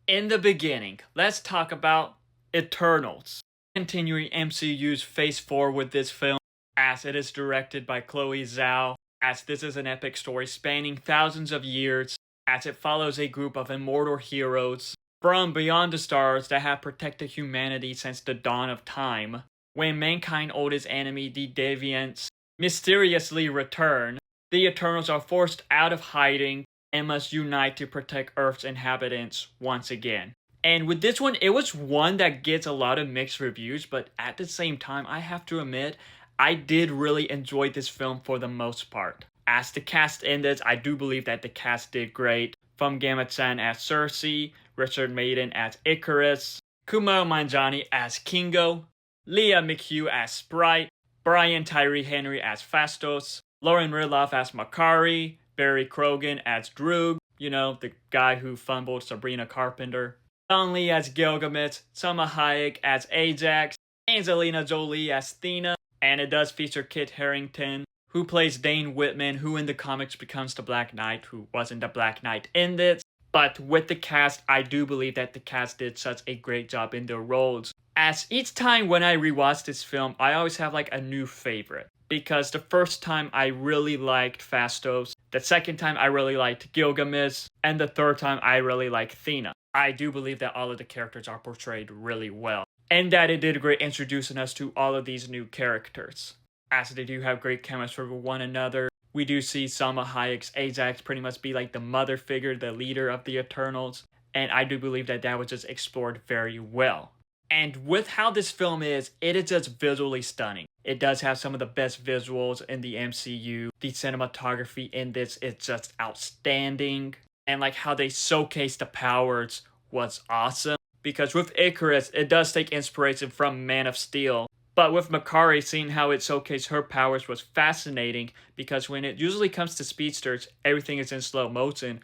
In the beginning, let's talk about Eternals. Continuing MCU's Phase 4 with this film, as it is directed by Chloe Zhao, as this is an epic story spanning thousands of years, as it follows a group of immortal heroes from beyond the stars that have protected humanity since the dawn of time. When mankind's oldest enemy, the Deviants, mysteriously return, the Eternals are forced out of hiding and must unite to protect Earth's inhabitants once again. And with this one, it was one that gets a lot of mixed reviews, but at the same time, I have to admit, I did really enjoy this film for the most part. As the cast ended, I do believe that the cast did great. From Gamet-san as Cersei, Richard Madden as Icarus, Kumail Nanjiani as Kingo, Leah McHugh as Sprite, Brian Tyree Henry as Phastos, Lauren Ridloff as Makari, Barry Krogan as Droog, the guy who fumbled Sabrina Carpenter, Don Lee as Gilgamesh, Salma Hayek as Ajax, Angelina Jolie as Thena, and it does feature Kit Harington, who plays Dane Whitman, who in the comics becomes the Black Knight, who wasn't the Black Knight in this. But with the cast, I do believe that the cast did such a great job in their roles. As each time when I rewatch this film, I always have like a new favorite. Because the first time I really liked Phastos, the second time I really liked Gilgamesh, and the third time I really liked Thena. I do believe that all of the characters are portrayed really well, and that it did great introducing us to all of these new characters. As they do have great chemistry with one another, we do see Salma Hayek's Ajax pretty much be like the mother figure, the leader of the Eternals, and I do believe that that was just explored very well. And with how this film is, it is just visually stunning. It does have some of the best visuals in the MCU. The cinematography in this is just outstanding. And like how they showcase the powers was awesome. Because with Icarus, it does take inspiration from Man of Steel. But with Makari, seeing how it showcased her powers was fascinating. Because when it usually comes to speedsters, everything is in slow motion.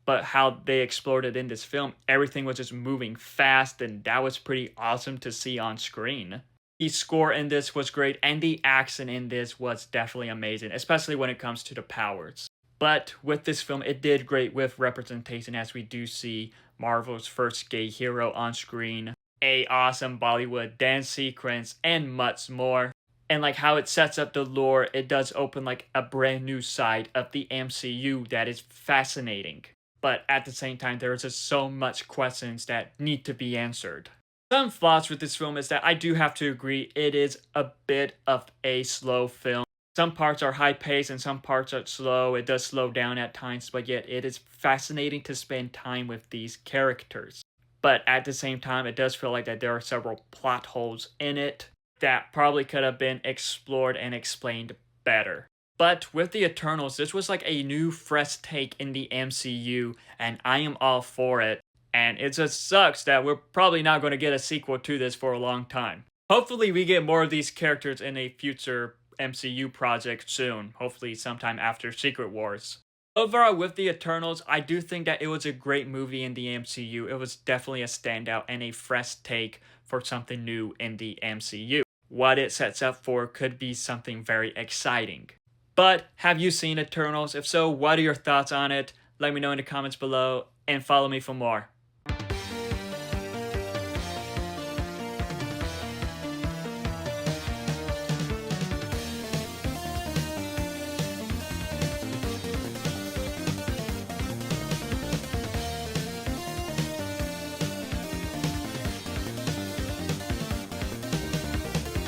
But how they explored it in this film, everything was just moving fast, and that was pretty awesome to see on screen. The score in this was great, and the action in this was definitely amazing, especially when it comes to the powers. But with this film, it did great with representation, as we do see Marvel's first gay hero on screen, a awesome Bollywood dance sequence, and much more. And like how it sets up the lore, it does open like a brand new side of the MCU that is fascinating. But at the same time, there is just so much questions that need to be answered. Some flaws with this film is that I do have to agree it is a bit of a slow film. Some parts are high paced and some parts are slow. It does slow down at times, but yet it is fascinating to spend time with these characters. But at the same time, it does feel like that there are several plot holes in it that probably could have been explored and explained better. But with the Eternals, this was like a new fresh take in the MCU, and I am all for it. And it just sucks that we're probably not going to get a sequel to this for a long time. Hopefully we get more of these characters in a future MCU project soon, hopefully sometime after Secret Wars. Overall, with the Eternals, I do think that it was a great movie in the MCU. It was definitely a standout and a fresh take for something new in the MCU. What it sets up for could be something very exciting. But have you seen Eternals? If so, what are your thoughts on it? Let me know in the comments below and follow me for more.